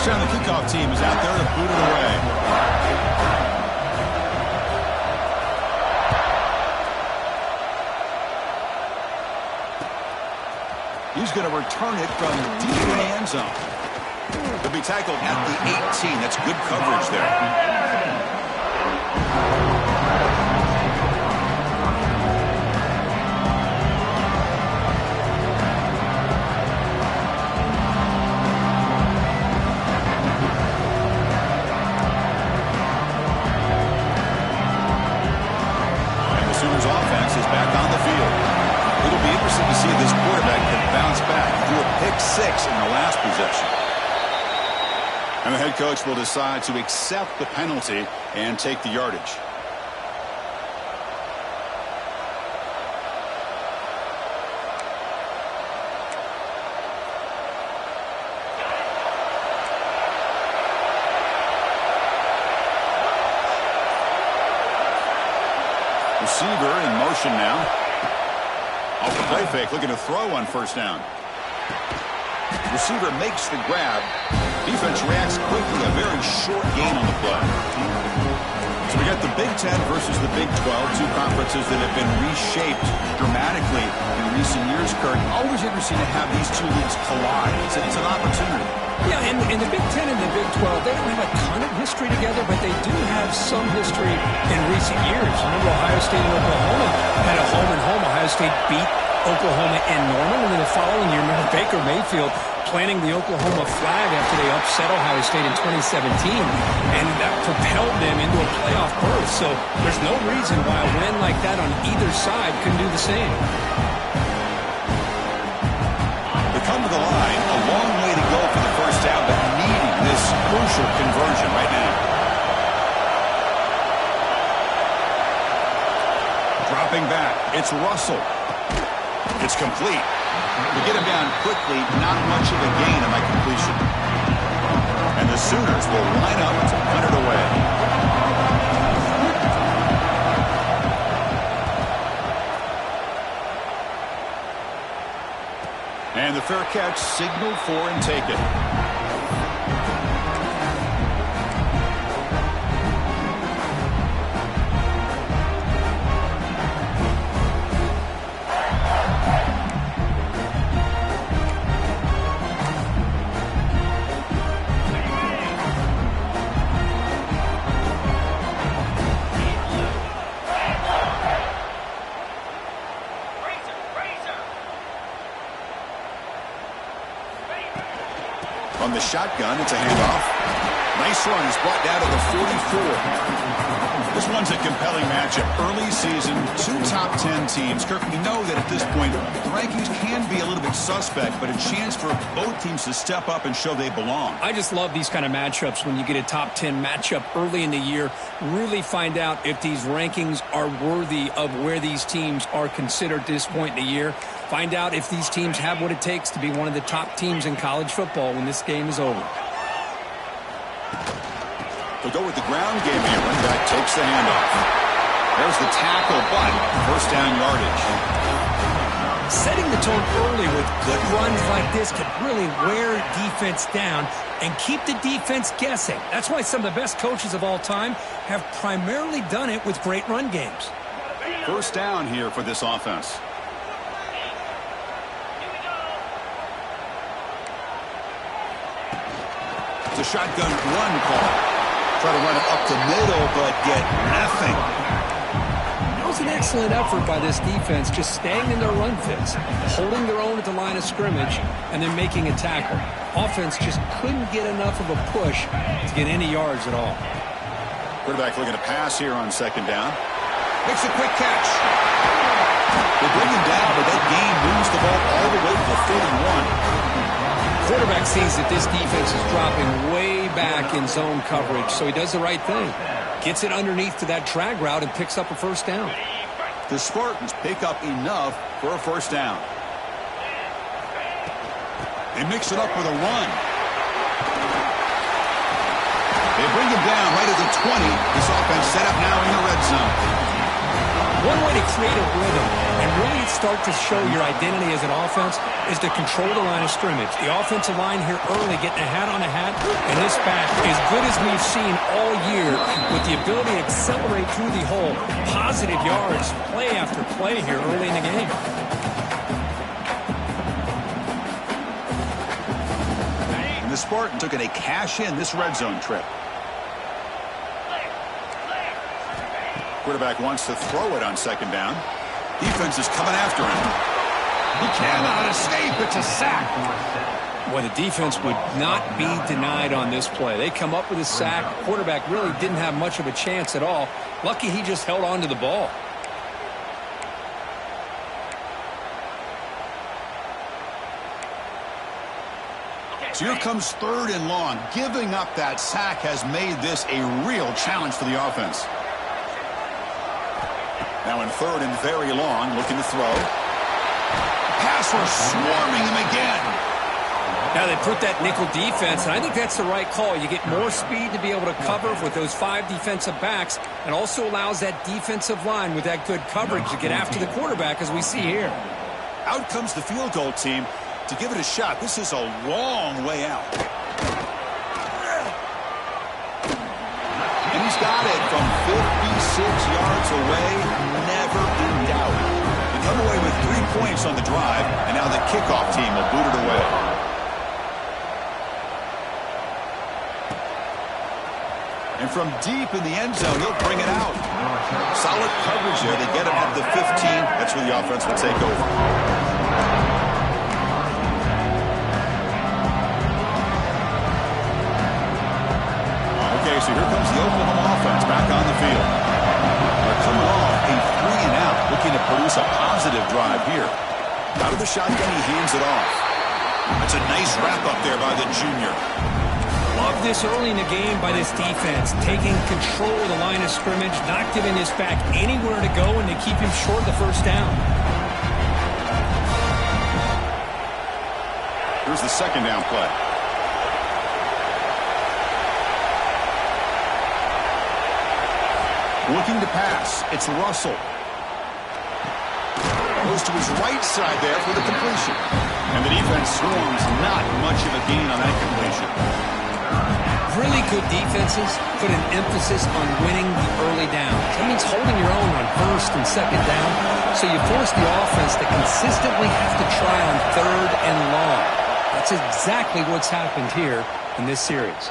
First down, the kickoff team is out there to boot it away. He's going to return it from deep in the end zone. He'll be tackled at the 18. That's good coverage there. Six in the last possession. And the head coach will decide to accept the penalty and take the yardage. Receiver in motion now. Off the play fake, looking to throw on first down. Receiver makes the grab. Defense reacts quickly. A very short gain on the play. So we got the Big Ten versus the Big 12, two conferences that have been reshaped dramatically in recent years, Kurt. Always interesting to have these two leagues collide. It's an opportunity. Yeah, and the Big Ten and the Big 12, they don't have a ton of history together, but they do have some history in recent years. Remember, Ohio State and Oklahoma had a home-and-home. Ohio State beat Oklahoma and Norman, and then the following year, remember Baker Mayfield planting the Oklahoma flag after they upset Ohio State in 2017, and that propelled them into a playoff berth. So there's no reason why a win like that on either side couldn't do the same. They come to the line, a long way to go for the first down, but needing this crucial conversion right now. Dropping back, it's Russell. It's complete. We get him down quickly, not much of a gain on that completion. And the Sooners will line up to punt it away. And the fair catch signaled for and taken. On the shotgun, it's a handoff. Nice run. He's brought down to the 44. This one's a compelling matchup. Early season, two top 10 teams. Kirk, we know that at this point, the rankings can be a little bit suspect, but a chance for both teams to step up and show they belong. I just love these kind of matchups when you get a top 10 matchup early in the year. Really find out if these rankings are worthy of where these teams are considered at this point in the year. Find out if these teams have what it takes to be one of the top teams in college football when this game is over. They'll go with the ground game here. Running back takes the handoff. There's the tackle, but first down yardage. Setting the tone early with good runs like this can really wear defense down and keep the defense guessing. That's why some of the best coaches of all time have primarily done it with great run games. First down here for this offense. It's a shotgun run call. Try to run it up the middle, but get nothing. That was an excellent effort by this defense, just staying in their run fits, holding their own at the line of scrimmage, and then making a tackle. Offense just couldn't get enough of a push to get any yards at all. Quarterback looking to pass here on second down. Makes a quick catch. They bring him down, but that gain moves the ball all the way to the 41. Quarterback sees that this defense is dropping way back in zone coverage, so he does the right thing. Gets it underneath to that drag route and picks up a first down. The Spartans pick up enough for a first down. They mix it up with a run. They bring him down right at the 20. This offense set up now in the red zone. One way to create a rhythm and really start to show your identity as an offense is to control the line of scrimmage. The offensive line here early getting a hat on a hat, and this back, as good as we've seen all year, with the ability to accelerate through the hole, positive yards, play after play here early in the game. And the Spartan took a cash-in this red zone trip. Quarterback wants to throw it on second down. Defense is coming after him. He cannot escape. It's a sack. Well, the defense would not be denied on this play. They come up with a sack. Quarterback really didn't have much of a chance at all. Lucky he just held on to the ball. So here comes third and long. Giving up that sack has made this a real challenge for the offense. Now in third and very long, looking to throw. Pass rush swarming him again. Now they put that nickel defense, and I think that's the right call. You get more speed to be able to cover with those 5 defensive backs, and also allows that defensive line with that good coverage to get after the quarterback, as we see here. Out comes the field goal team to give it a shot. This is a long way out. And he's got it from 56 yards away, never in doubt. They come away with 3 points on the drive, and now the kickoff team will boot it away. And from deep in the end zone, he'll bring it out. Solid coverage there. They get him at the 15. That's where the offense will take over. Okay, so here comes the Oklahoma offense back on the field. They're coming off a 3-and-out, looking to produce a positive drive here. Out of the shotgun, he hands it off. That's a nice wrap-up there by the junior. Love this early in the game by this defense, taking control of the line of scrimmage, not giving this back anywhere to go, and they keep him short of the first down. Here's the second down play. Looking to pass. It's Russell. Goes to his right side there for the completion. And the defense swarms, not much of a gain on that completion. Really good defenses put an emphasis on winning the early downs. That means holding your own on first and second down, so you force the offense to consistently have to try on third and long. That's exactly what's happened here in this series.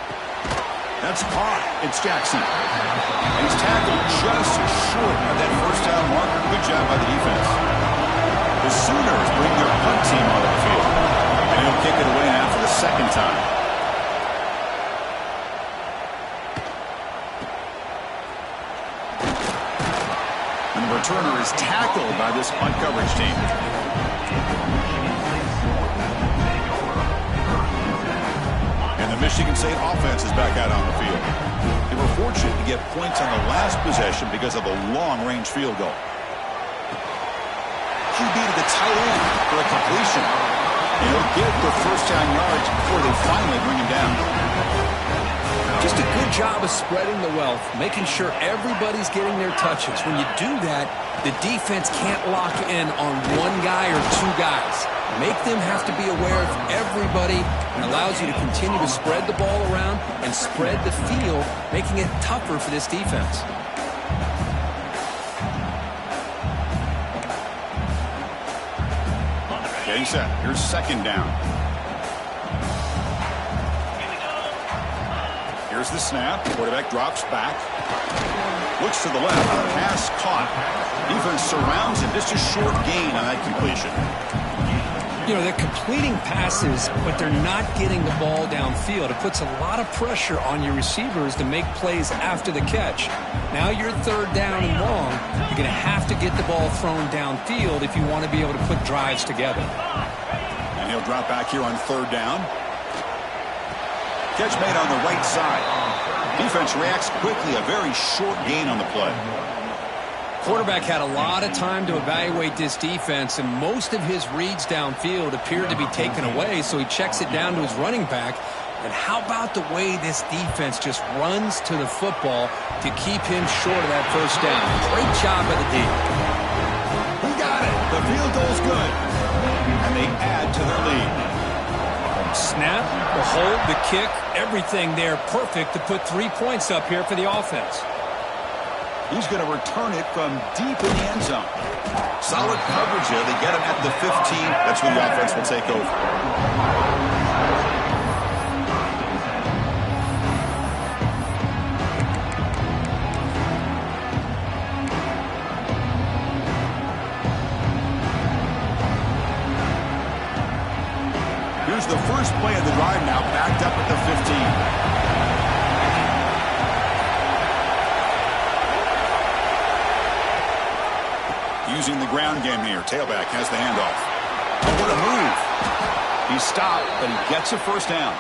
That's caught. It's Jackson. And he's tackled just short of that first down marker. Good job by the defense. The Sooners bring their punt team onto the field. And he'll kick it away now for the second time. And the returner is tackled by this punt coverage team. And the Michigan State offense is back out on the field. They were fortunate to get points on the last possession because of a long-range field goal. QB to the tight end for a completion. And he'll get the first down yards before they finally bring him down. Just a good job of spreading the wealth, making sure everybody's getting their touches. When you do that, the defense can't lock in on one guy or 2 guys. Make them have to be aware of everybody, and allows you to continue to spread the ball around and spread the field, making it tougher for this defense. Getting set. Here's second down. Here's the snap. Quarterback drops back. Looks to the left. Pass caught. Defense surrounds him. Just a short gain on that completion. You know, they're completing passes, but they're not getting the ball downfield. It puts a lot of pressure on your receivers to make plays after the catch. Now you're third down and long. You're going to have to get the ball thrown downfield if you want to be able to put drives together. And he'll drop back here on third down. Catch made on the right side. Defense reacts quickly. A very short gain on the play. Quarterback had a lot of time to evaluate this defense, and most of his reads downfield appeared to be taken away, so he checks it down to his running back. And how about the way this defense just runs to the football to keep him short of that first down? Great job by the D. field goal's good. And they add to their lead. Snap, the hold, the kick, everything there perfect to put 3 points up here for the offense. He's going to return it from deep in the end zone. Solid coverage here. They get him at the 15. That's where the offense will take over. Here's the first play of the drive now, backed up at the 15. Using the ground game here. Tailback has the handoff. Oh, what a move. He's stopped, but he gets a first down.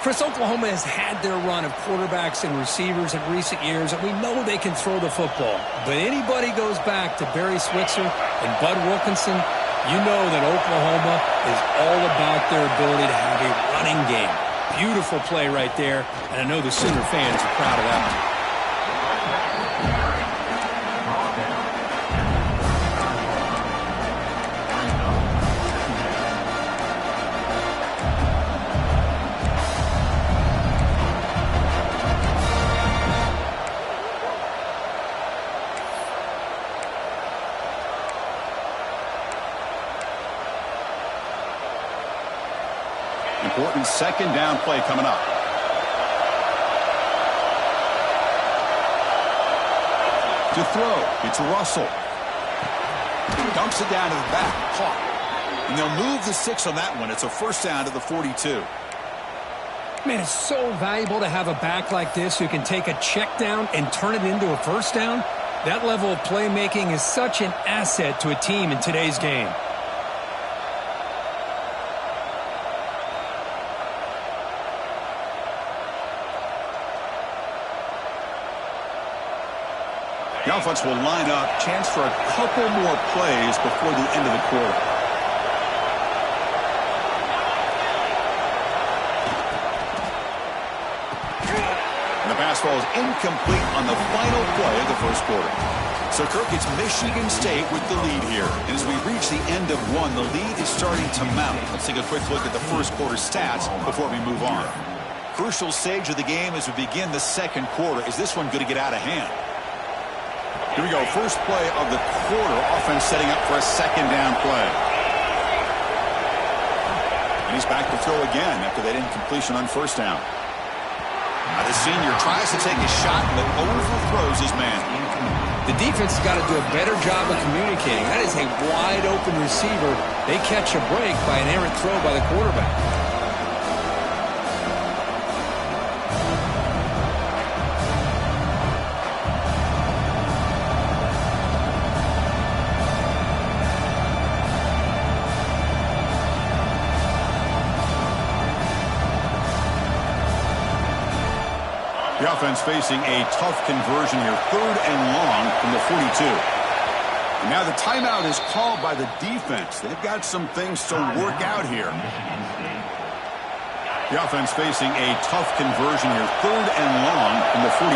Chris, Oklahoma has had their run of quarterbacks and receivers in recent years, and we know they can throw the football. But anybody goes back to Barry Switzer and Bud Wilkinson, you know that Oklahoma is all about their ability to have a running game. Beautiful play right there, and I know the Sooner fans are proud of that one. Important second down play coming up. To throw, it's Russell. Dumps it down to the back, caught. And they'll move the 6 on that one. It's a first down to the 42. Man, it's so valuable to have a back like this who can take a check down and turn it into a first down. That level of playmaking is such an asset to a team in today's game. The offense will line up. Chance for a couple more plays before the end of the quarter. And the pass falls incomplete on the final play of the first quarter. So, Kirk, it's Michigan State with the lead here. And as we reach the end of one, the lead is starting to mount. Let's take a quick look at the first quarter stats before we move on. Crucial stage of the game as we begin the second quarter. Is this one going to get out of hand? Here we go. First play of the quarter. Offense setting up for a second down play. And he's back to throw again after that incompletion on first down. Now the senior tries to take a shot but overthrows his man. The defense has got to do a better job of communicating. That is a wide open receiver. They catch a break by an errant throw by the quarterback. The offense facing a tough conversion here. 3rd and long from the 42. And now the timeout is called by the defense. They've got some things to work out here. The offense facing a tough conversion here. 3rd and long from the 42.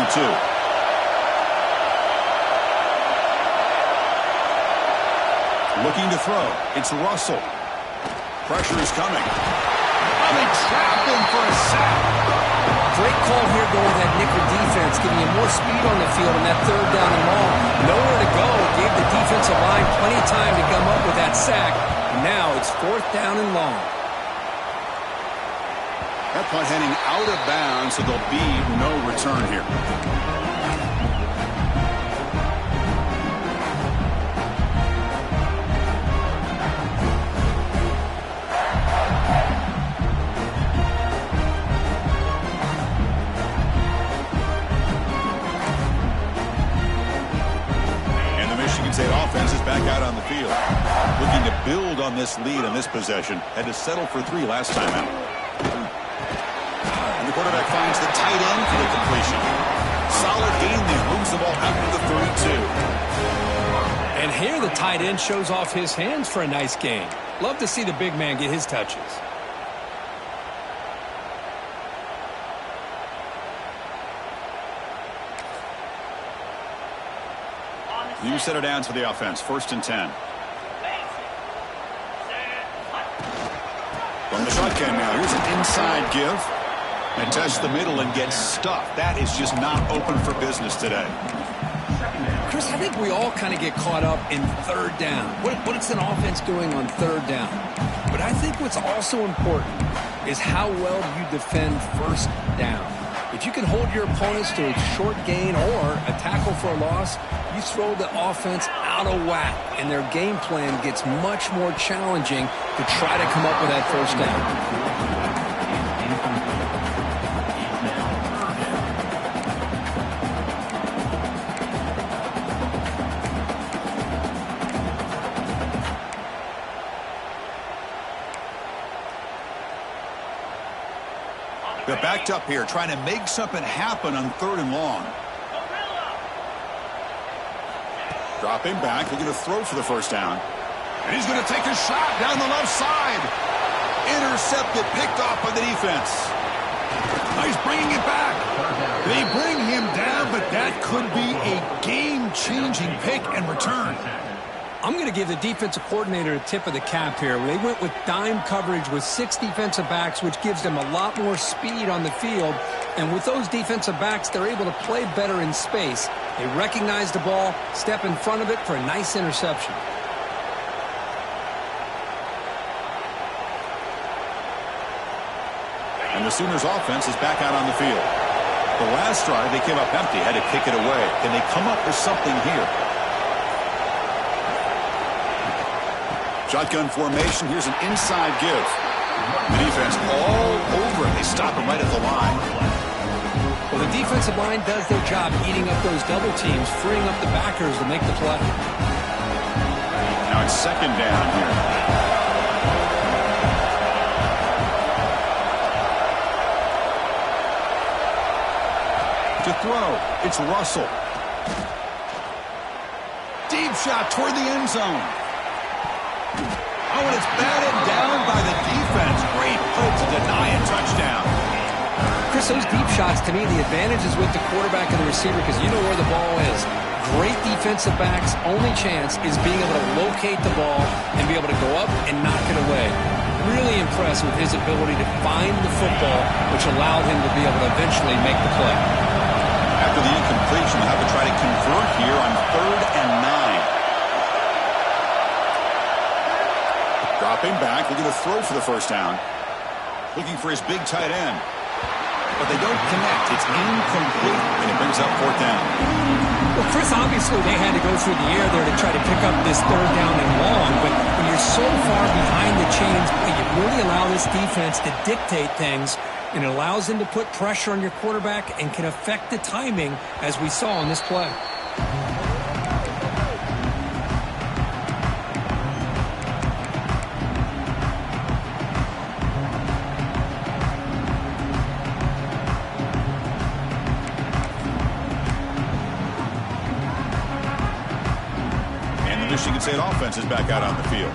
Looking to throw. It's Russell. Pressure is coming. Oh, they trap him for a sack. Great call here going with that nickel defense, giving you more speed on the field on that 3rd down and long. Nowhere to go. Gave the defensive line plenty of time to come up with that sack. Now it's 4th down and long. That punt heading out of bounds, so there'll be no return here. State offense is back out on the field. Looking to build on this lead on this possession. Had to settle for 3 last time out. And the quarterback finds the tight end for the completion. Solid gain there. Moves the ball out to the 32. And here the tight end shows off his hands for a nice gain. Love to see the big man get his touches. New set of downs for the offense. 1st and 10. The shotgun now. Here's an inside give. And tests the middle and gets stuffed. That is just not open for business today. Chris, I think we all kind of get caught up in third down. What's an offense doing on third down? But I think what's also important is how well you defend first down. If you can hold your opponents to a short gain or a tackle for a loss, you throw the offense out of whack, and their game plan gets much more challenging to try to come up with that first down. They're backed up here, trying to make something happen on 3rd and long. Dropping back, looking to throw for the first down. And he's going to take a shot down the left side. Intercepted, picked off by the defense. Now he's bringing it back. They bring him down, but that could be a game-changing pick and return. I'm going to give the defensive coordinator a tip of the cap here. They went with dime coverage with 6 defensive backs, which gives them a lot more speed on the field. And with those defensive backs, they're able to play better in space. They recognize the ball, step in front of it for a nice interception. And the Sooners offense is back out on the field. The last drive, they came up empty, had to kick it away. Can they come up with something here? Shotgun formation. Here's an inside give. The defense all over it. They stop him right at the line. Well, the defensive line does their job eating up those double teams, freeing up the backers to make the play. Now it's 2nd down here. To throw, it's Russell. Deep shot toward the end zone. Oh, and it's batted down by the defense. Great play to deny a touchdown. Chris, those deep shots, to me, the advantage is with the quarterback and the receiver because you know where the ball is. Great defensive backs' only chance is being able to locate the ball and be able to go up and knock it away. Really impressed with his ability to find the football, which allowed him to be able to eventually make the play. After the incompletion, they'll have to try to convert here on 3rd and 9. Dropping back, looking to throw for the first down. Looking for his big tight end. But they don't connect. It's incomplete, and it brings up 4th down. Well, Chris, obviously they had to go through the air there to try to pick up this 3rd down and long, but when you're so far behind the chains, you really allow this defense to dictate things, and it allows them to put pressure on your quarterback and can affect the timing, as we saw on this play. Michigan State offense is back out on the field.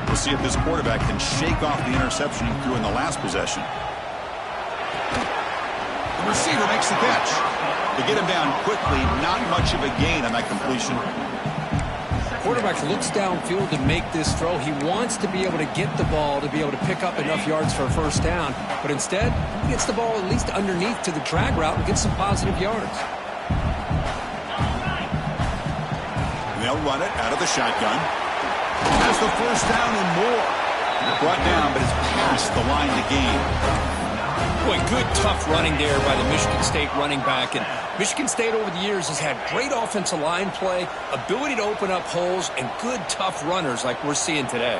We'll see if this quarterback can shake off the interception he threw in the last possession. The receiver makes the catch. To get him down quickly, not much of a gain on that completion. Quarterback looks downfield to make this throw. He wants to be able to get the ball to be able to pick up enough yards for a first down, but instead, he gets the ball at least underneath to the drag route and gets some positive yards. They'll run it out of the shotgun. Has the first down and more. Brought down, but it's past the line to gain. Boy, good, tough running there by the Michigan State running back. And Michigan State over the years has had great offensive line play, ability to open up holes, and good, tough runners like we're seeing today.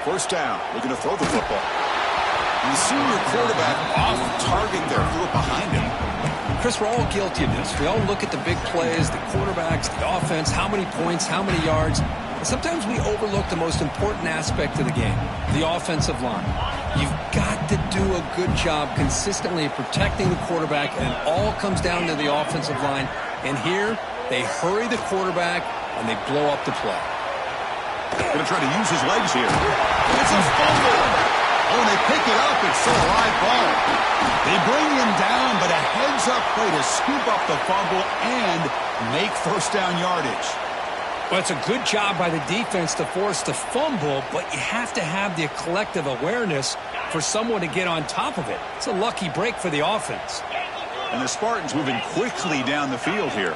First down, looking to throw the football. And the senior quarterback off target there, threw it behind him. Chris, we're all guilty of this. We all look at the big plays, the quarterbacks, the offense, how many points, how many yards. And sometimes we overlook the most important aspect of the game, the offensive line. You've got to do a good job consistently protecting the quarterback, and it all comes down to the offensive line. And here, they hurry the quarterback, and they blow up the play. Going to try to use his legs here. It's a fumble. Oh, and they pick it up. It's still a live ball. They bring him down, but a heads-up play to scoop up the fumble and make first down yardage. Well, it's a good job by the defense to force the fumble, but you have to have the collective awareness for someone to get on top of it. It's a lucky break for the offense. And the Spartans moving quickly down the field here.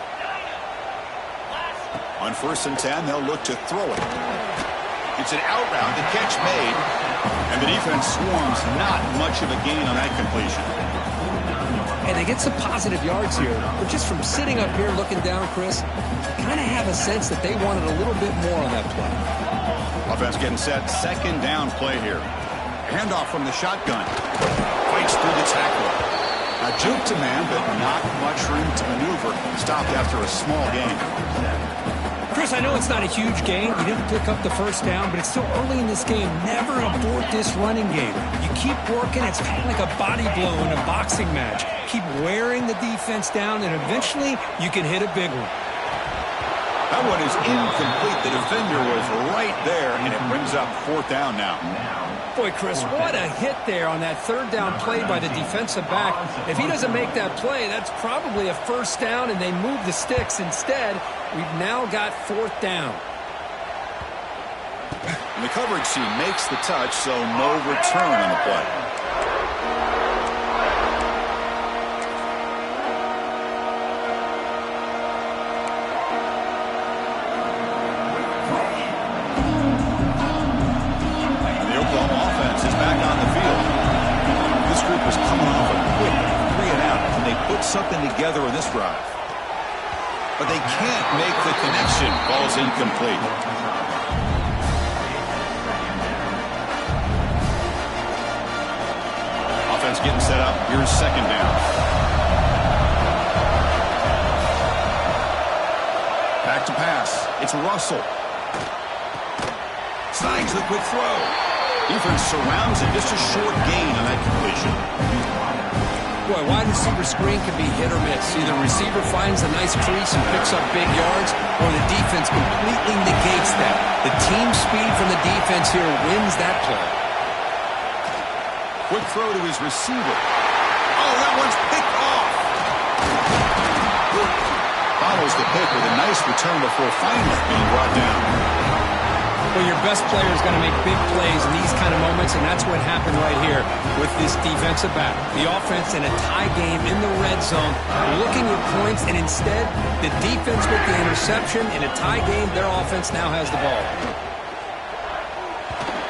On 1st and 10, they'll look to throw it. It's an out route, the catch made, and the defense swarms. Not much of a gain on that completion. And they get some positive yards here, but just from sitting up here looking down, Chris, kind of have a sense that they wanted a little bit more on that play. Offense getting set, 2nd down play here. Handoff from the shotgun. Fights through the tackle. A juke to man, but not much room to maneuver. Stopped after a small gain. Chris, I know it's not a huge gain. You didn't pick up the 1st down, but it's still early in this game. Never abort this running game. You keep working. It's kind of like a body blow in a boxing match. Keep wearing the defense down, and eventually you can hit a big one. That one is incomplete. The defender was right there, and it brings up 4th down now. Boy, Chris, what a hit there on that 3rd down play by the defensive back. If he doesn't make that play, that's probably a 1st down, and they move the sticks. Instead, we've now got 4th down. And the coverage team makes the touch, so no return on the play. Something together in this drive, but they can't make the connection. Ball's incomplete. Offense getting set up. Here's 2nd down. Back to pass. It's Russell. Slides the quick throw. Defense surrounds it. Just a short gain on that completion. Boy, wide receiver screen can be hit or miss. Either receiver finds a nice crease and picks up big yards, or the defense completely negates that. The team speed from the defense here wins that play. Quick throw to his receiver. Oh, that one's picked off. Follows the pick with a nice return before finally being brought down. Well, your best player is going to make big plays in these kind of moments, and that's what happened right here with this defensive back. The offense in a tie game in the red zone, looking at points, and instead, the defense with the interception. In a tie game, their offense now has the ball.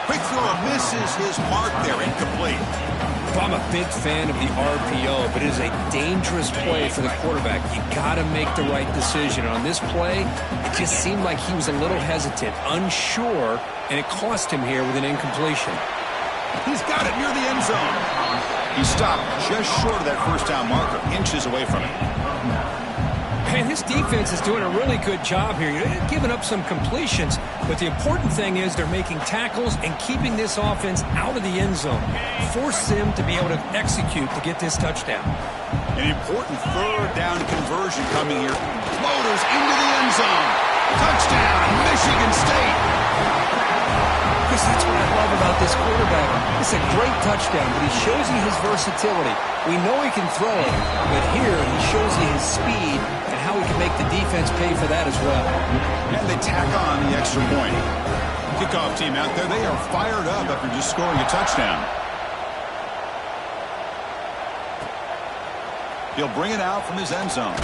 Quick throw misses his mark there, incomplete. Well, I'm a big fan of the RPO, but it is a dangerous play for the quarterback. You got to make the right decision. And on this play, it just seemed like he was a little hesitant, unsure, and it cost him here with an incompletion. He's got it near the end zone. He stopped just short of that 1st down marker, inches away from it. And this defense is doing a really good job here. They're giving up some completions, but the important thing is they're making tackles and keeping this offense out of the end zone. Force them to be able to execute to get this touchdown. An important 3rd down conversion coming here. Floaters into the end zone. Touchdown, Michigan State. Chris, that's what I love about this quarterback. It's a great touchdown, but he shows you his versatility. We know he can throw it, but here he shows you his speed and how he can make the defense pay for that as well. And they tack on the extra point. Kickoff team out there, they are fired up after just scoring a touchdown. He'll bring it out from his end zone.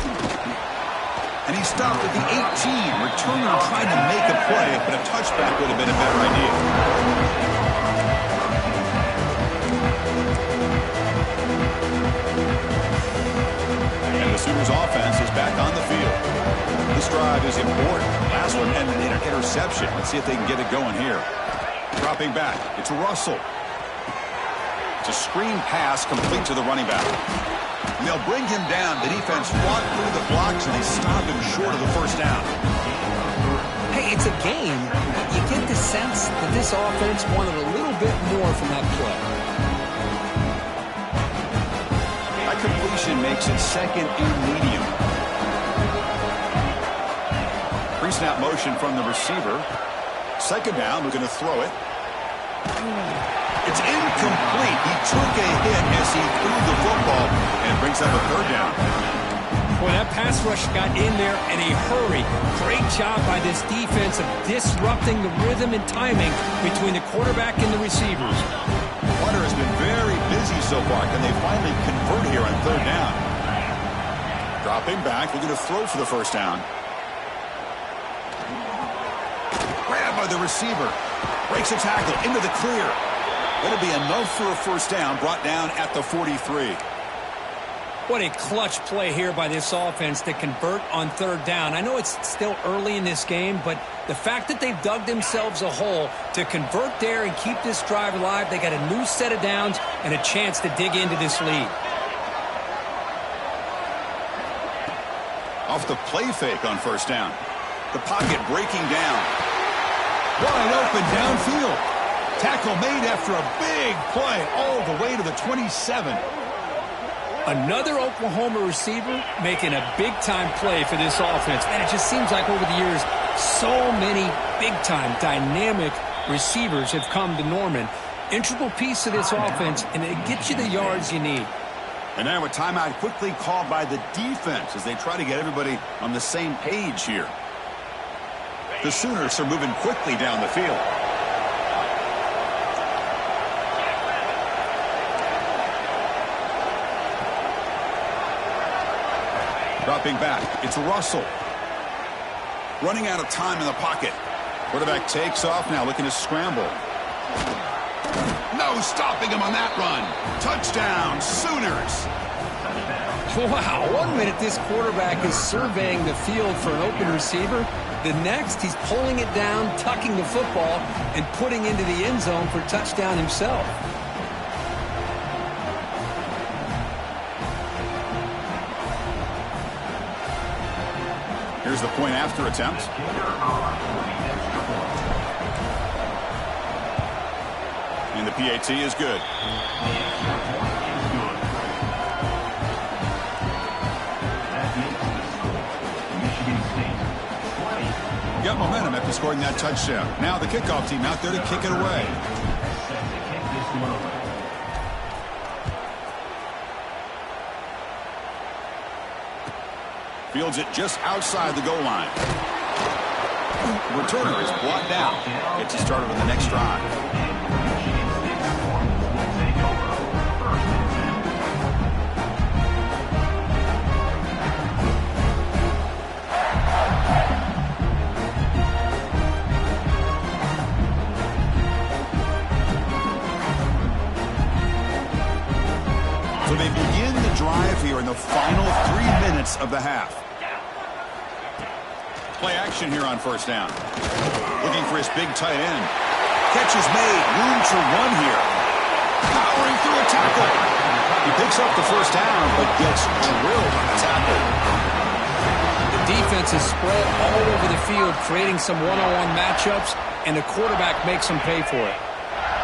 And he stopped at the 18. Returner tried to make a play, but a touchback would have been a better idea. And the Sooners offense is back on the field. This drive is important. Last one ended in an interception. Let's see if they can get it going here. Dropping back. It's Russell. It's a screen pass complete to the running back. And they'll bring him down. The defense fought through the blocks, and they stopped him short of the 1st down. Hey, it's a game. You get the sense that this offense wanted a little bit more from that play. That completion makes it 2nd and medium. Pre-snap motion from the receiver. 2nd down, we're going to throw it. It's incomplete. He took a hit as he threw the football, and it brings up a 3rd down. Boy, that pass rush got in there in a hurry. Great job by this defense of disrupting the rhythm and timing between the quarterback and the receivers. Water has been very busy so far. Can they finally convert here on third down? Dropping back, looking to throw for the first down. Grabbed by the receiver. Breaks a tackle into the clear. It'll be enough for a first down, brought down at the 43. What a clutch play here by this offense to convert on third down. I know it's still early in this game, but the fact that they've dug themselves a hole to convert there and keep this drive alive, they got a new set of downs and a chance to dig into this lead. Off the play fake on first down. The pocket breaking down. Wide open downfield. Tackle made after a big play all the way to the 27. Another Oklahoma receiver making a big-time play for this offense. Man, it just seems like over the years, so many big-time, dynamic receivers have come to Norman. Integral piece of this offense, and it gets you the yards you need. And now a timeout quickly called by the defense as they try to get everybody on the same page here. The Sooners are moving quickly down the field. Dropping back, it's Russell. Running out of time in the pocket. Quarterback takes off now, looking to scramble. No stopping him on that run. Touchdown, Sooners. Wow, 1 minute this quarterback is surveying the field for an open receiver. The next, he's pulling it down, tucking the football, and putting into the end zone for touchdown himself. Here's the point after attempt. And the PAT is good. Got momentum after scoring that touchdown. Now the kickoff team out there to kick it away. Fields it just outside the goal line. The returner is brought down. Gets it started on the next drive. So they begin the drive here in the final 3 minutes of the half. Play action here on first down. Looking for his big tight end. Catch is made. Room to run here. Powering through a tackle. He picks up the first down, but gets drilled on the tackle. The defense is spread all over the field, creating some one-on-one matchups, and the quarterback makes them pay for it.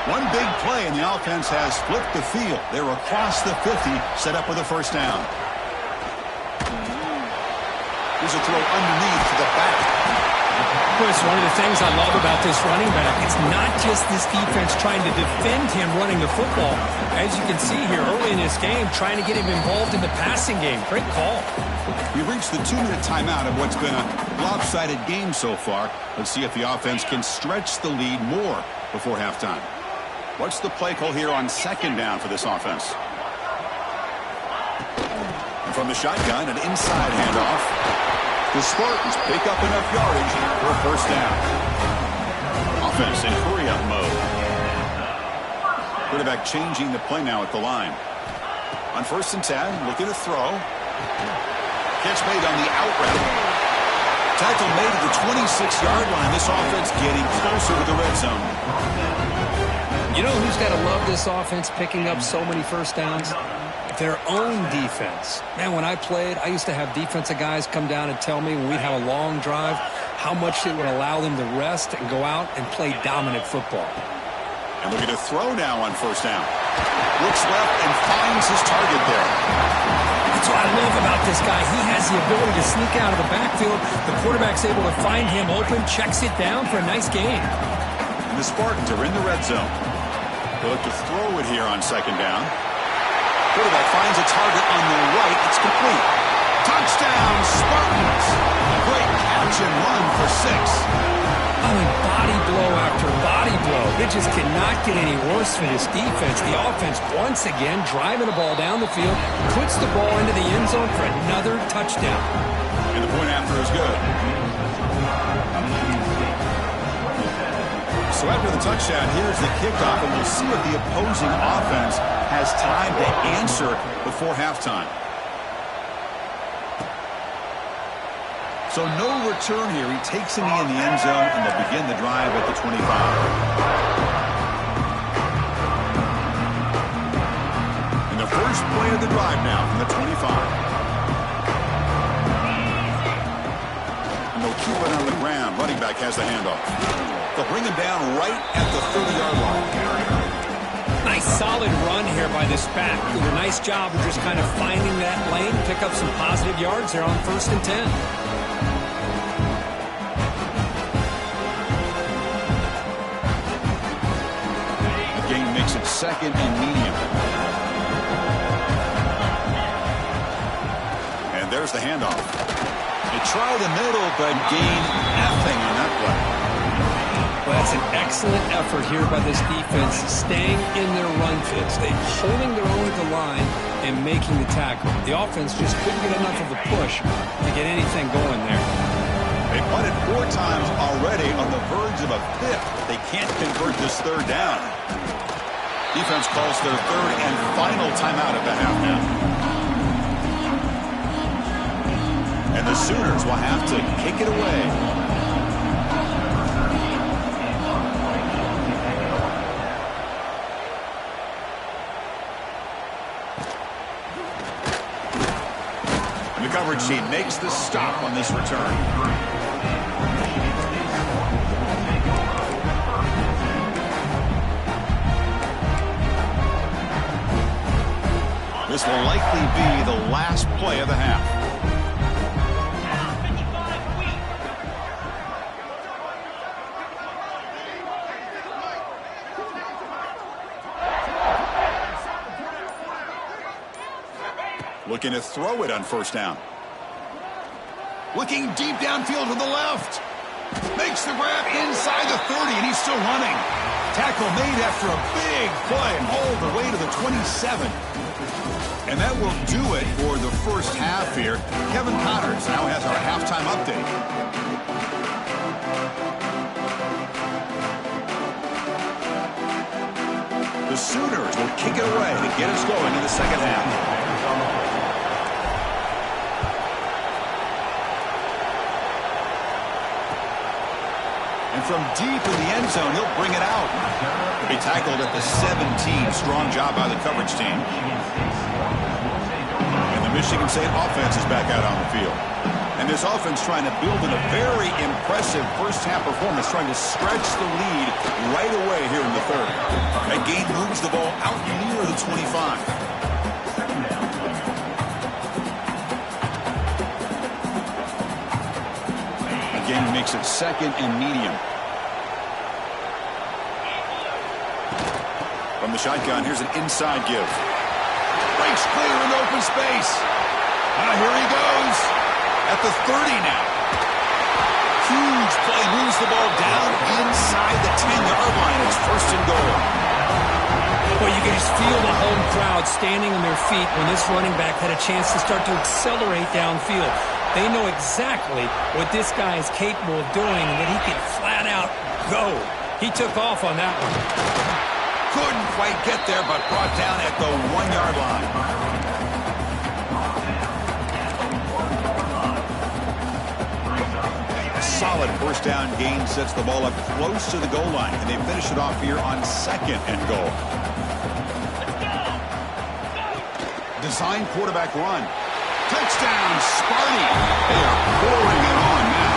One big play, and the offense has flipped the field. They're across the 50, set up with a first down. Here's a throw underneath to the back. Chris, one of the things I love about this running back, it's not just this defense trying to defend him running the football. As you can see here early in this game, trying to get him involved in the passing game. Great call. We reached the 2-minute timeout of what's been a lopsided game so far. Let's see if the offense can stretch the lead more before halftime. What's the play call here on second down for this offense? And from the shotgun, an inside handoff. The Spartans pick up enough yardage for a first down. Offense in hurry-up mode. Quarterback changing the play now at the line. On 1st and 10, looking to throw. Catch made on the out route. Tackle made at the 26-yard line. This offense getting closer to the red zone. You know who's got to love this offense picking up so many first downs? Their own defense. Man, when I played, I used to have defensive guys come down and tell me when we'd have a long drive how much it would allow them to rest and go out and play dominant football. And looking to throw now on first down. Looks left and finds his target there. That's what I love about this guy. He has the ability to sneak out of the backfield. The quarterback's able to find him open, checks it down for a nice gain. And the Spartans are in the red zone. They look to throw it here on second down. Quarterback finds a target on the right. It's complete. Touchdown, Spartans. Great catch and run for 6. I mean, body blow after body blow. It just cannot get any worse for this defense. The offense, once again, driving the ball down the field, puts the ball into the end zone for another touchdown. And the point after is good. So after the touchdown, here's the kickoff, and we'll see if the opposing offense has time to answer before halftime. So no return here. He takes a knee in the end zone, and they'll begin the drive at the 25. And the first play of the drive now from the 25. And they'll keep it on the ground. Running back has the handoff. They'll bring him down right at the 30-yard line. Nice solid run here by this back. Did a nice job of just kind of finding that lane, pick up some positive yards there on 1st and 10. Second and medium. And there's the handoff. They try the middle, but gain nothing on that play. Well, that's an excellent effort here by this defense, staying in their run fits. They're holding their own at the line and making the tackle. The offense just couldn't get enough of a push to get anything going there. They punted 4 times already, on the verge of a 5th. They can't convert this 3rd down. Defense calls their 3rd and final timeout at the half now. And the Sooners will have to kick it away. And the coverage team makes the stop on this return. This will likely be the last play of the half. Looking to throw it on 1st down. Looking deep downfield to the left. Makes the grab inside the 30, and he's still running. Tackle made after a big play all the way to the 27. And that will do it for the first half here. Kevin Connors now has our halftime update. The Sooners will kick it away to get us going in the second half. And from deep in the end zone, he'll bring it out. He'll be tackled at the 17. Strong job by the coverage team. Michigan State offense is back out on the field. And this offense trying to build in a very impressive first-half performance, trying to stretch the lead right away here in the 3rd. That gain moves the ball out near the 25. Again, makes it 2nd and medium. From the shotgun, here's an inside give. Breaks clear in open space. Here he goes at the 30 now. Huge play, moves the ball down inside the 10-yard line. It's 1st and goal. Well, you can just feel the home crowd standing on their feet when this running back had a chance to start to accelerate downfield. They know exactly what this guy is capable of doing and that he can flat out go. He took off on that one. Couldn't quite get there, but brought down at the 1-yard line. A solid first down gain sets the ball up close to the goal line, and they finish it off here on 2nd and goal. Design quarterback run. Touchdown, Sparty. They are pouring it on now.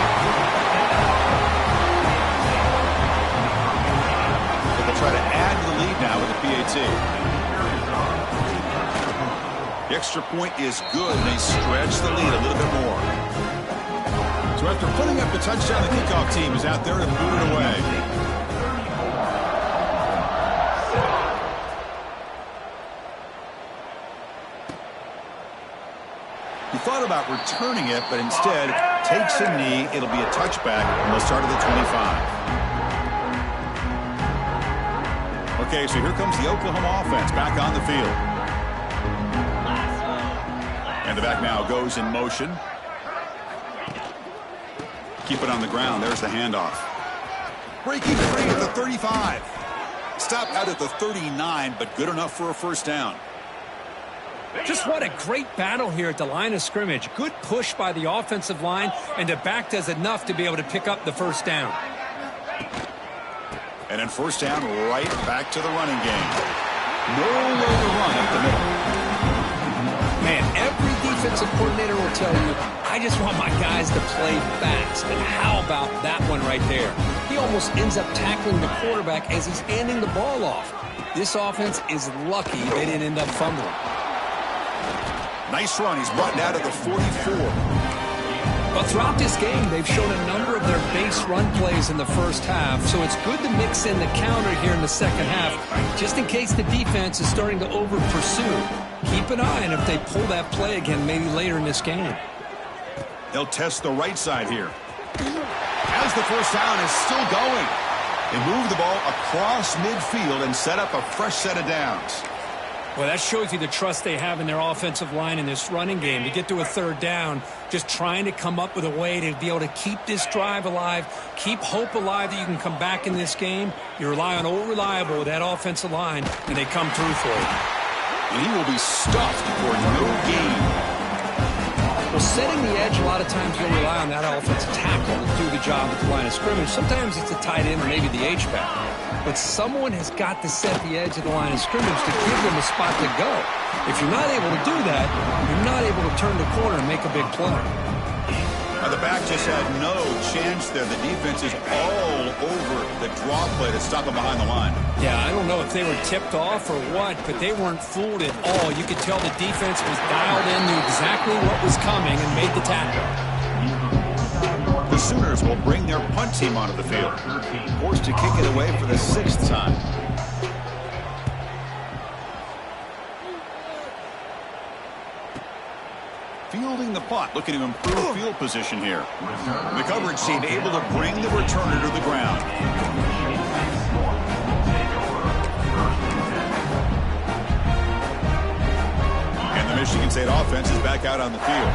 Try to add to the lead now with the PAT. The extra point is good. They stretch the lead a little bit more. So after putting up the touchdown, the kickoff team is out there to boot it away. You thought about returning it, but instead takes a knee. It'll be a touchback, and they'll start at the 25. Okay, so here comes the Oklahoma offense back on the field. And the back now goes in motion. Keep it on the ground. There's the handoff. Breaking free at the 35. Stopped out at the 39, but good enough for a first down. Just what a great battle here at the line of scrimmage. Good push by the offensive line, and the back does enough to be able to pick up the first down. And then first down, right back to the running game. Nowhere to run up the middle. Man, every defensive coordinator will tell you, I just want my guys to play fast. And how about that one right there? He almost ends up tackling the quarterback as he's handing the ball off. This offense is lucky they didn't end up fumbling. Nice run. He's brought down to the 44. Well, throughout this game, they've shown a number of their base run plays in the first half, so it's good to mix in the counter here in the second half, just in case the defense is starting to over-pursue. Keep an eye on if they pull that play again maybe later in this game. They'll test the right side here. As the first down is still going. They move the ball across midfield and set up a fresh set of downs. Well, that shows you the trust they have in their offensive line in this running game. To get to a third down, just trying to come up with a way to be able to keep this drive alive, keep hope alive that you can come back in this game. You rely on Old Reliable with that offensive line, and they come through for you. And he will be stuffed for no gain. Well, setting the edge, a lot of times you'll rely on that offensive tackle to do the job at the line of scrimmage. Sometimes it's a tight end or maybe the H-back. But someone has got to set the edge of the line of scrimmage to give them a spot to go. If you're not able to do that, you're not able to turn the corner and make a big play. Now the back just had no chance there. The defense is all over the draw play to stop him behind the line. Yeah, I don't know if they were tipped off or what, but they weren't fooled at all. You could tell the defense was dialed in, knew exactly what was coming, and made the tackle. The Sooners will bring their punt team onto the field. Forced to kick it away for the 6th time. Fielding the punt, looking to improve field position here. The coverage team able to bring the returner to the ground. And the Michigan State offense is back out on the field.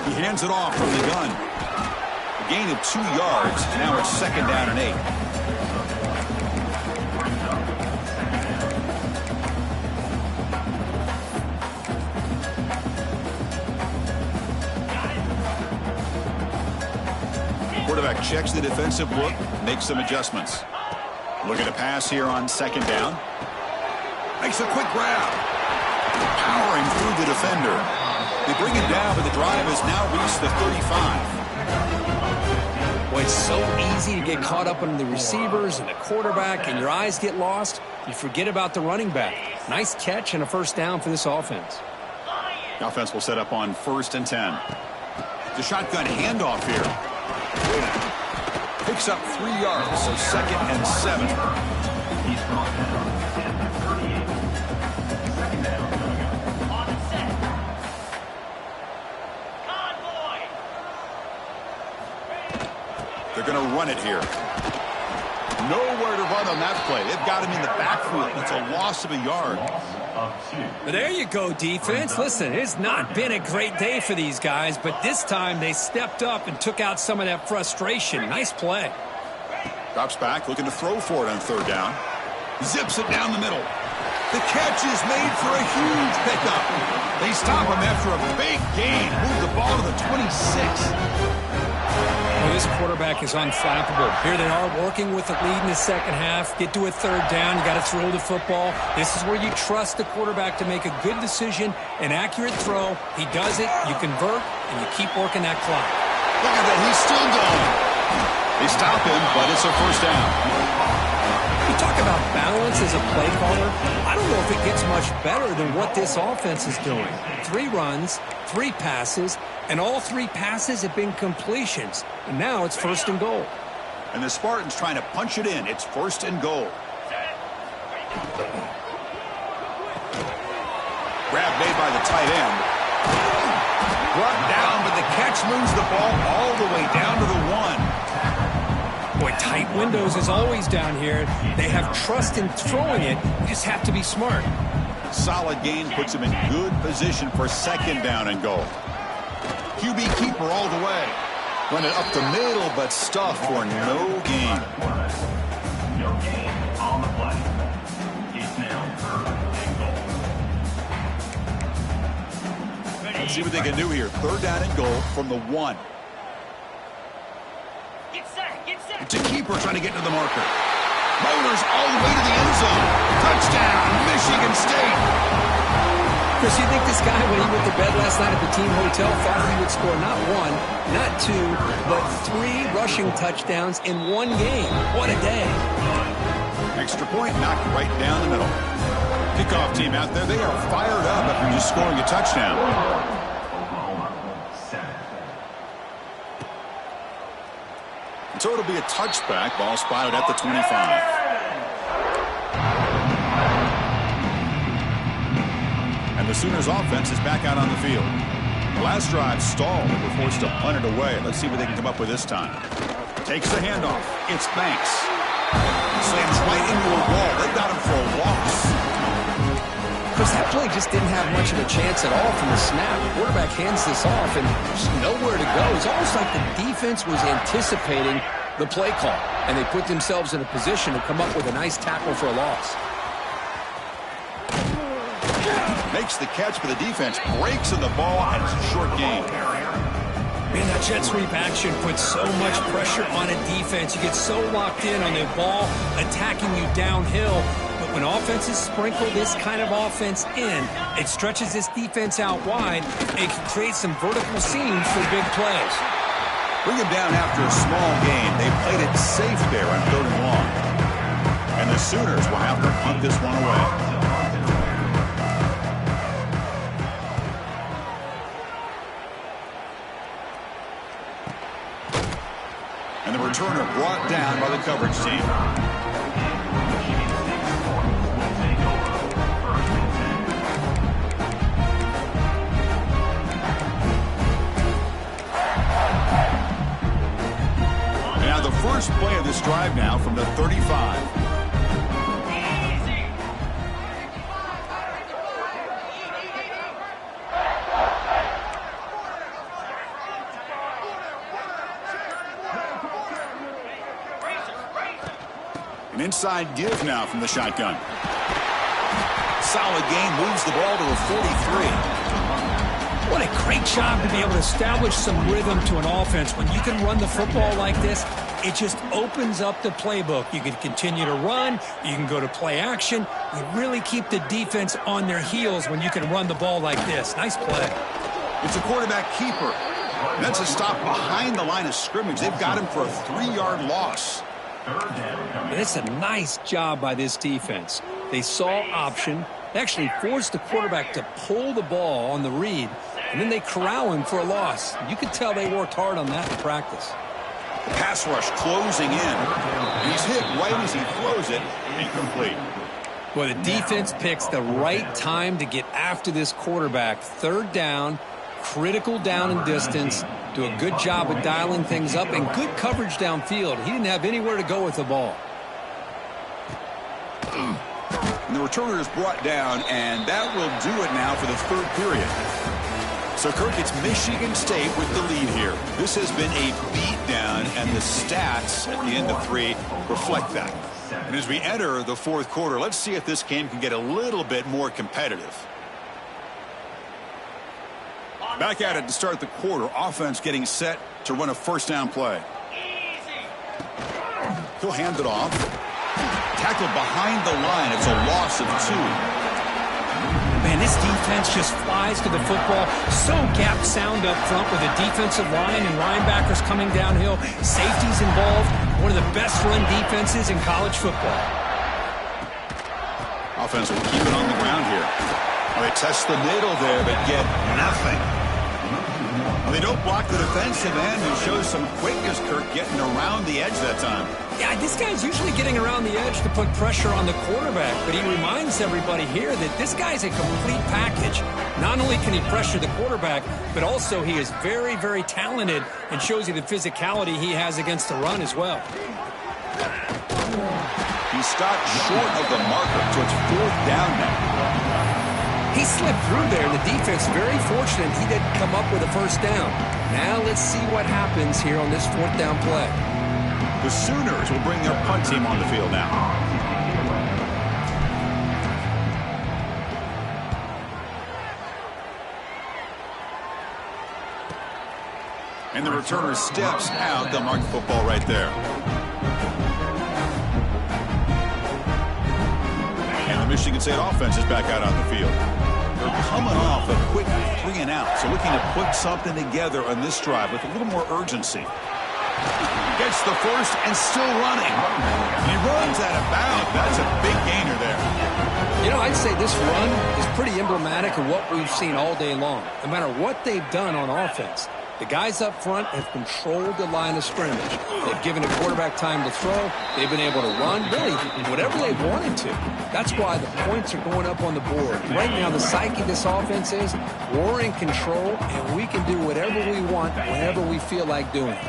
He hands it off from the gun. A gain of 2 yards. Now it's 2nd down and 8. Quarterback checks the defensive look, makes some adjustments. Looking to pass here on 2nd down. Makes a quick grab. Powering through the defender. They bring it down, but the drive has now reached the 35. Boy, it's so easy to get caught up on the receivers and the quarterback, and your eyes get lost. You forget about the running back. Nice catch and a first down for this offense. The offense will set up on 1st and 10. The shotgun handoff here. Picks up 3 yards, so 2nd and 7. They're going to run it here. Nowhere to run on that play. They've got him in the backfield. It's a loss of a yard. There you go, defense. Listen, it's not been a great day for these guys, but this time they stepped up and took out some of that frustration. Nice play. Drops back, looking to throw for it on 3rd down. Zips it down the middle. The catch is made for a huge pickup. They stop him after a big gain. Move the ball to the 26. Well, this quarterback is unflappable. Here they are working with the lead in the second half. Get to a 3rd down. You got to throw the football. This is where you trust the quarterback to make a good decision, an accurate throw. He does it, you convert, and you keep working that clock. Look at that. He's still going. They stop him, but it's a first down. You talk about balance as a play caller. I don't know if it gets much better than what this offense is doing. 3 runs, 3 passes, and all 3 passes have been completions. And now it's 1st and goal. And the Spartans trying to punch it in. It's 1st and goal. Grab made by the tight end. Brought down, but the catch moves the ball all the way down to the 1. Boy, tight windows is always down here. They have trust in throwing it. You just have to be smart. Solid gain puts him in good position for second down and goal. QB keeper all the way. Run it up the middle, but stuffed for no gain. No gain on the play. It's now 3rd and goal. Let's see what they can do here. 3rd down and goal from the 1. Get set, get set. It's a keeper trying to get to the marker. Motors all the way to the end zone. Touchdown, Michigan State. Chris, you think this guy, when he went to bed last night at the team hotel, thought he would score not 1, not 2, but 3 rushing touchdowns in 1 game? What a day. Extra point knocked right down the middle. Kickoff team out there, they are fired up after just scoring a touchdown. So it'll be a touchback. Ball spotted at the 25. And the Sooners offense is back out on the field. The last drive stalled. They were forced to punt it away. Let's see what they can come up with this time. Takes the handoff. It's Banks. Slams right into a wall. They got him for a loss. Chris, that play just didn't have much of a chance at all from the snap. The quarterback hands this off, and there's nowhere to go. It's almost like the defense was anticipating the play call, and they put themselves in a position to come up with a nice tackle for a loss. Makes the catch, but the defense breaks in the ball, and it's a short gain. Man, that jet sweep action puts so much pressure on a defense. You get so locked in on the ball attacking you downhill. But when offenses sprinkle this kind of offense in, it stretches this defense out wide. It can create some vertical seams for big plays. Bring him down after a small gain. They played it safe there on 3rd and long. And the Sooners will have to punt this one away. And the returner brought down by the coverage team. First play of this drive now from the 35. An inside give now from the shotgun. Solid gain, moves the ball to a 43. What a great job to be able to establish some rhythm to an offense. When you can run the football like this, it just opens up the playbook. You can continue to run. You can go to play action. You really keep the defense on their heels when you can run the ball like this. Nice play. It's a quarterback keeper. That's a stop behind the line of scrimmage. They've got him for a 3-yard loss. And it's a nice job by this defense. They saw option. They actually forced the quarterback to pull the ball on the read, and then they corral him for a loss. You could tell they worked hard on that in practice. Pass rush closing in. He's hit right as he throws it. Incomplete. Well, the defense picks the right time to get after this quarterback. 3rd down, critical down and distance. Do a good job of dialing things up and good coverage downfield. He didn't have anywhere to go with the ball. And the returner is brought down, and that will do it now for the 3rd period. So, Kirk, it's Michigan State with the lead here. This has been a beatdown, and the stats at the end of 3 reflect that. And as we enter the 4th quarter, let's see if this game can get a little bit more competitive. Back at it to start the quarter. Offense getting set to run a 1st down play. He'll hand it off. Tackled behind the line. It's a loss of 2. Man, this defense just flies to the football. So gap sound up front with the defensive line and linebackers coming downhill. Safeties involved. One of the best run defenses in college football. Offense will keep it on the ground here. Well, they test the middle there, but get nothing. Well, they don't block the defensive end and show some quickness, Kirk, getting around the edge that time. Yeah, this guy's usually getting around the edge to put pressure on the quarterback, but he reminds everybody here that this guy's a complete package. Not only can he pressure the quarterback, but also he is very, very talented and shows you the physicality he has against the run as well. He stopped short of the marker, so it's 4th down now. He slipped through there, and the defense very fortunate he didn't come up with a first down. Now let's see what happens here on this 4th down play. The Sooners will bring their punt team on the field now. And the returner steps out. They'll mark the football right there. And the Michigan State offense is back out on the field. They're coming off a quick 3 and out, so looking to put something together on this drive with a little more urgency. Gets the first and still running. He runs out of bounds. That's a big gainer there. You know, I'd say this run is pretty emblematic of what we've seen all day long. No matter what they've done on offense, the guys up front have controlled the line of scrimmage. They've given the quarterback time to throw. They've been able to run, really, whatever they've wanted to. That's why the points are going up on the board. Right now, the psyche of this offense is we're in control, and we can do whatever we want whenever we feel like doing it.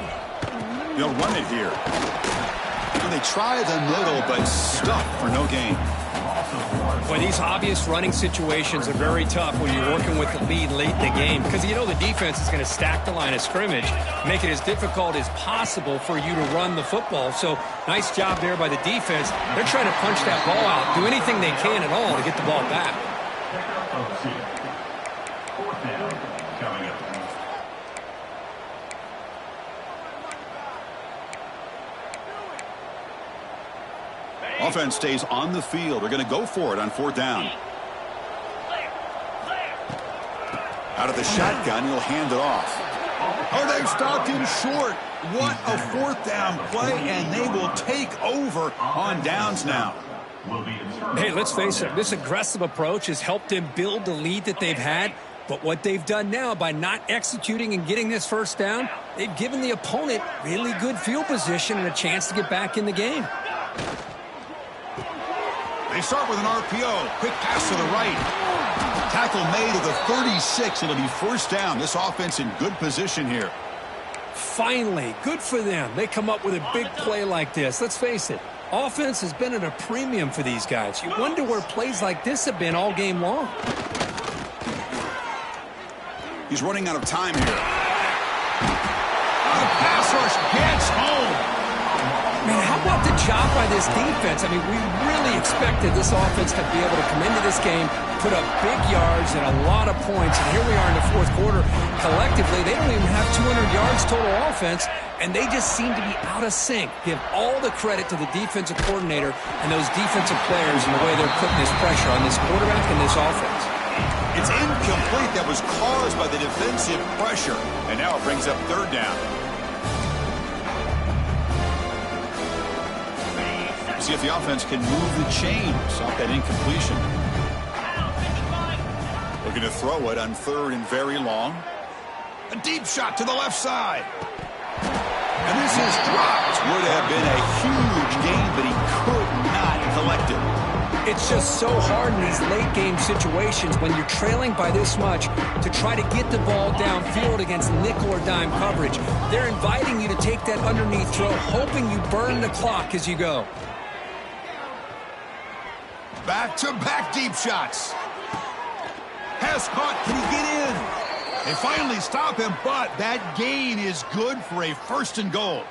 They'll run it here. And they try the middle, but stuck for no gain. Boy, these obvious running situations are very tough when you're working with the lead late in the game because you know the defense is going to stack the line of scrimmage, make it as difficult as possible for you to run the football. So nice job there by the defense. They're trying to punch that ball out, do anything they can at all to get the ball back. 4th down coming up. Offense stays on the field. They're going to go for it on 4th down. Out of the shotgun, he'll hand it off. Oh, they've stopped him short. What a 4th down play, and they will take over on downs now. Hey, let's face it, this aggressive approach has helped them build the lead that they've had. But what they've done now by not executing and getting this first down, they've given the opponent really good field position and a chance to get back in the game. They start with an RPO. Quick pass to the right. Tackle made at the 36. It'll be 1st down. This offense in good position here. Finally, good for them. They come up with a big play like this. Let's face it, offense has been at a premium for these guys. You wonder where plays like this have been all game long. He's running out of time here. The pass rush gets home. Man, how about the job by this defense? I mean, we really expected this offense to be able to come into this game, put up big yards and a lot of points. And here we are in the 4th quarter. Collectively, they don't even have 200 yards total offense, and they just seem to be out of sync. Give all the credit to the defensive coordinator and those defensive players and the way they're putting this pressure on this quarterback and this offense. It's incomplete. That was caused by the defensive pressure. And now it brings up 3rd down. See if the offense can move the chains off that incompletion. Looking to throw it on 3rd and very long. A deep shot to the left side. And this is dropped. Would have been a huge gain, but he could not collect it. It's just so hard in these late game situations when you're trailing by this much to try to get the ball downfield against nickel or dime coverage. They're inviting you to take that underneath throw, hoping you burn the clock as you go. Back-to-back deep shots. Has caught. Can he get in? They finally stop him, but that gain is good for a 1st and goal.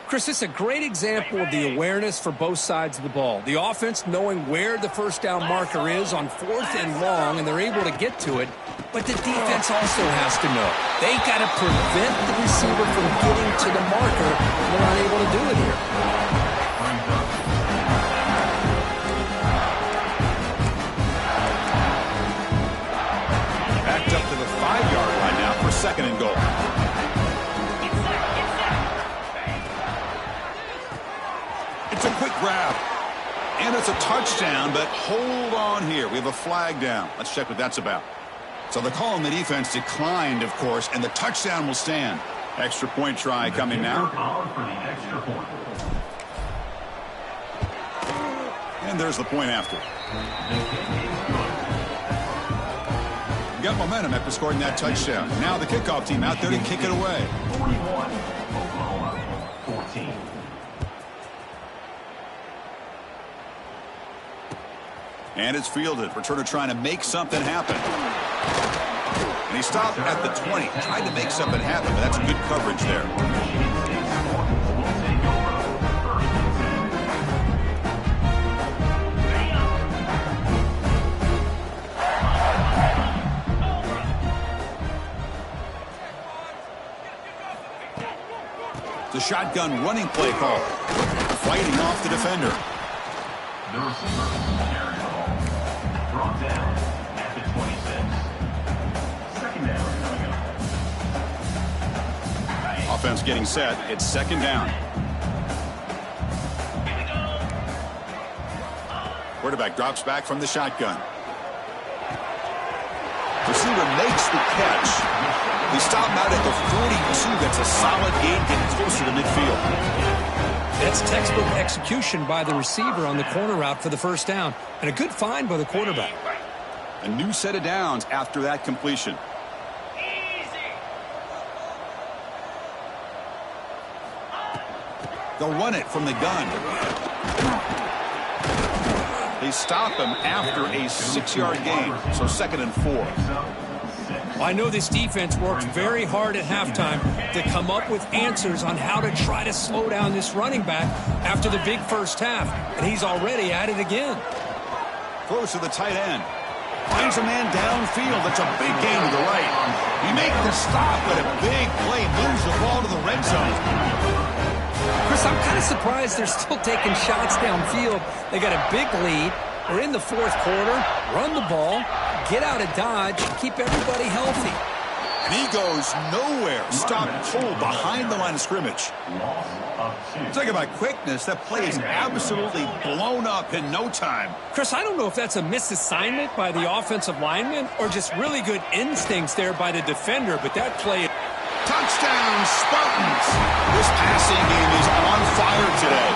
Chris, this is a great example of the awareness for both sides of the ball. The offense knowing where the 1st down marker is on 4th and long, and they're able to get to it. But the defense also has to know. They got to prevent the receiver from getting to the marker, and they're not able to do it here. Backed up to the 5-yard line now for 2nd and goal. It's a quick grab. And it's a touchdown, but hold on here. We have a flag down. Let's check what that's about. So the call on the defense declined, of course, and the touchdown will stand. Extra point try coming now. For the extra point. And there's the point after. Got momentum after scoring that touchdown. Now the kickoff team out there to kick it away. 41, Oklahoma 14. And it's fielded. Returner trying to make something happen. And he stopped at the 20. Tried to make something happen, but that's good coverage there. The shotgun running play call. Fighting off the defender. The receiver carrying the ball. Brought down at the 26. Second down coming up. Offense getting set. It's second down. Quarterback drops back from the shotgun. Receiver makes the catch. He stopped out at the 42. That's a solid gain, getting closer to midfield. That's textbook execution by the receiver on the corner route for the first down. And a good find by the quarterback. A new set of downs after that completion. They'll run it from the gun. They stop him after a 6-yard gain, so 2nd and 4. I know this defense worked very hard at halftime to come up with answers on how to try to slow down this running back after the big first half, and he's already at it again. Throws to the tight end. Finds a man downfield. That's a big gain to the right. He makes the stop, but a big play moves the ball to the red zone. Chris, I'm kind of surprised they're still taking shots downfield. They got a big lead. We're in the fourth quarter. Run the ball. Get out of Dodge, keep everybody healthy. And he goes nowhere. Stopped cold behind the line of scrimmage. Talk about quickness. That play is absolutely blown up in no time. Chris, I don't know if that's a misassignment by the offensive lineman or just really good instincts there by the defender, but that play... Touchdown, Spartans. This passing game is on fire today.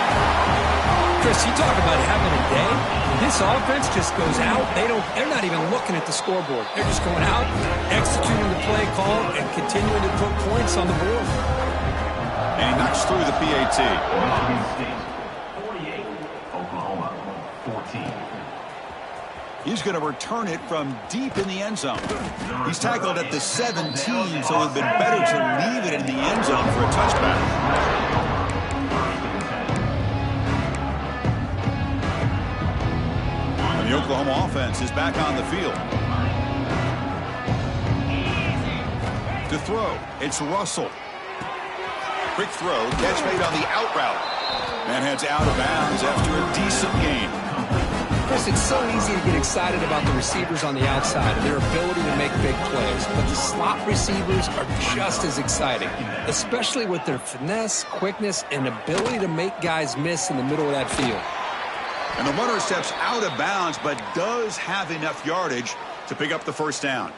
Chris, you talk about having a day. This offense just goes out. They're not even looking at the scoreboard. They're just going out, executing the play call, and continuing to put points on the board. And he knocks through the PAT. Michigan State 48, Oklahoma 14. He's going to return it from deep in the end zone. He's tackled at the 17, so it would have been better to leave it in the end zone for a touchback. The Oklahoma offense is back on the field. To throw, it's Russell. Quick throw, catch made on the out route. And heads out of bounds after a decent gain. Chris, it's so easy to get excited about the receivers on the outside and their ability to make big plays. But the slot receivers are just as exciting, especially with their finesse, quickness, and ability to make guys miss in the middle of that field. And the runner steps out of bounds, but does have enough yardage to pick up the first down.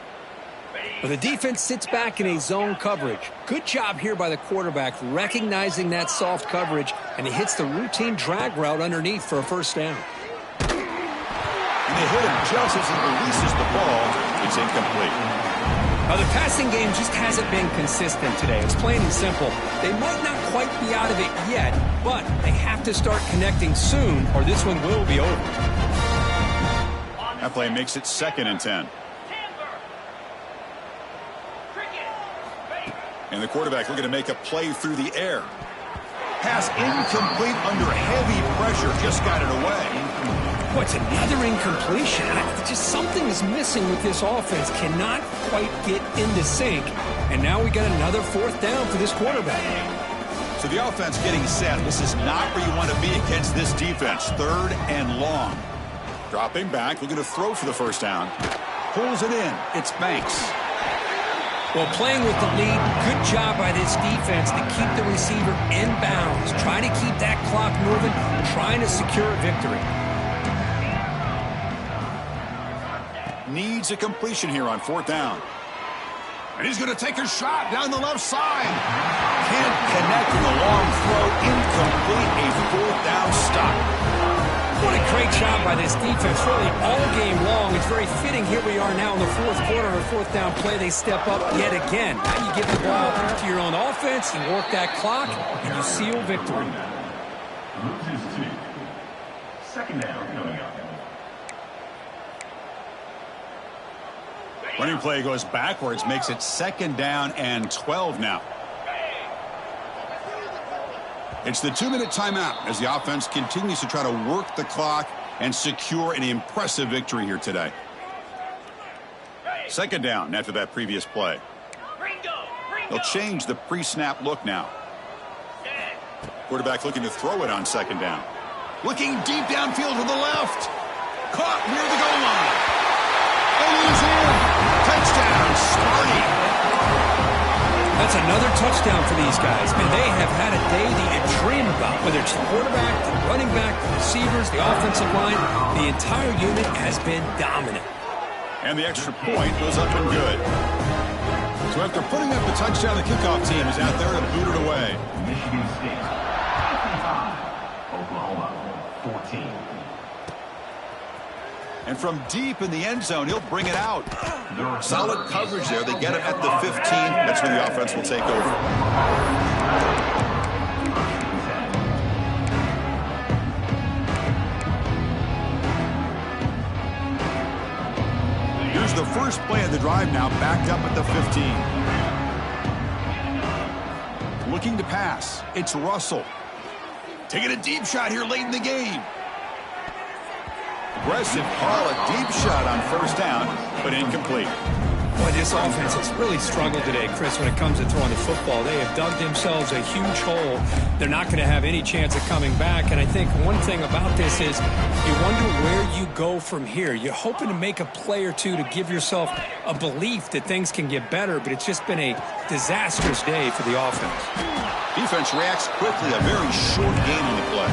But the defense sits back in a zone coverage. Good job here by the quarterback recognizing that soft coverage, and he hits the routine drag route underneath for a first down. And they hit him just as he releases the ball. It's incomplete. Now, the passing game just hasn't been consistent today. It's plain and simple. They might not quite be out of it yet, but they have to start connecting soon, or this one will be over. That play makes it 2nd and 10. And the quarterback looking to make a play through the air. Pass incomplete under heavy pressure. Just got it away. What's another incompletion? Just something is missing with this offense. Cannot quite get into sync. And now we got another 4th down for this quarterback. So the offense getting set. This is not where you want to be against this defense. 3rd and long. Dropping back, looking to throw for the first down. Pulls it in. It's Banks. Well, playing with the lead, good job by this defense to keep the receiver in bounds. Trying to keep that clock moving, trying to secure a victory. needs a completion here on 4th down. And he's going to take a shot down the left side. Can't connect with a long throw. Incomplete. A 4th down stop. What a great job by this defense, really all game long. It's very fitting. Here we are now in the 4th quarter, a 4th down play. They step up yet again. Now you give the ball to your own offense, you work that clock, and you seal victory. Loses 2. 2nd down coming up. Running play goes backwards, makes it 2nd down and 12 now. It's the 2-minute timeout as the offense continues to try to work the clock and secure an impressive victory here today. 2nd down after that previous play. They'll change the pre-snap look now. Quarterback looking to throw it on 2nd down. Looking deep downfield to the left. Caught near the goal line. And he's in. Touchdown, Sparty. That's another touchdown for these guys. Man, they have had a day that you dream about, whether it's the quarterback, the running back, the receivers, the offensive line. The entire unit has been dominant. And the extra point goes up and good. So after putting up the touchdown, the kickoff team is out there to boot it away. Michigan State 55, Oklahoma 14. And from deep in the end zone, he'll bring it out. Solid coverage there. They get it at the 15. That's when the offense will take over. Here's the first play of the drive now, backed up at the 15. Looking to pass. It's Russell. Taking a deep shot here late in the game. Aggressive call, a deep shot on 1st down, but incomplete. Boy, this offense has really struggled today, Chris, when it comes to throwing the football. They have dug themselves a huge hole. They're not going to have any chance of coming back. And I think one thing about this is you wonder where you go from here. You're hoping to make a play or two to give yourself a belief that things can get better, but it's just been a disastrous day for the offense. Defense reacts quickly, a very short game in the play.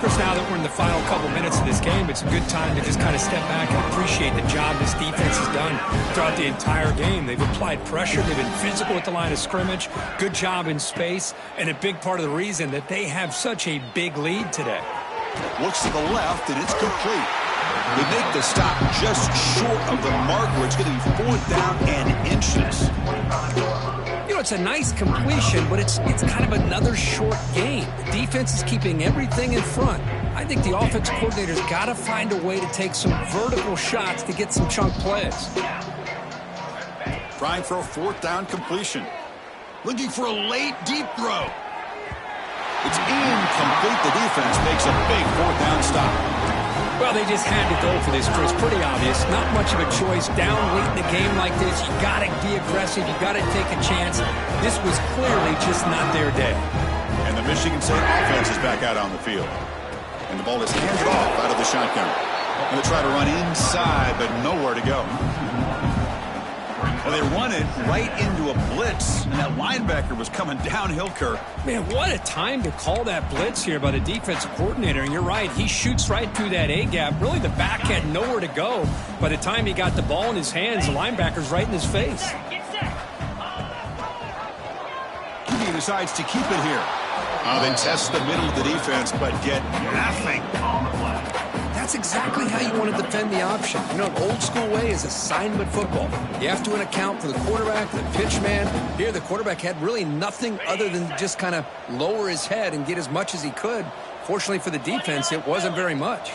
Chris, now that we're in the final couple minutes of this game, it's a good time to just kind of step back and appreciate the job this defense has done throughout the entire game. They've applied pressure. They've been physical at the line of scrimmage. Good job in space. And a big part of the reason that they have such a big lead today. Looks to the left, and it's complete. They make the stop just short of the mark where it's going to be 4th down and inches. You know, it's a nice completion, but it's kind of another short game. The defense is keeping everything in front. I think the offense coordinator's got to find a way to take some vertical shots to get some chunk plays. Trying for a 4th down completion. Looking for a late deep throw. It's incomplete. The defense makes a big 4th down stop. Well, they just had to go for this, Chris. Pretty obvious. Not much of a choice. Down late in the game like this, you got to be aggressive. You got to take a chance. This was clearly just not their day. And the Michigan State offense is back out on the field. And the ball is handed off out of the shotgun. And they try to run inside, but nowhere to go. Well, they run it right into a blitz, and that linebacker was coming downhill, Kirk. Man, what a time to call that blitz here by the defensive coordinator. And you're right, he shoots right through that A-gap. Really, the back had nowhere to go. By the time he got the ball in his hands, the linebacker's right in his face. He decides to keep it here. They test the middle of the defense, but get nothing on the play. That's exactly how you want to defend the option. You know, an old-school way is assignment football. You have to account for the quarterback, the pitch man. Here, the quarterback had really nothing other than just kind of lower his head and get as much as he could. Fortunately for the defense, it wasn't very much.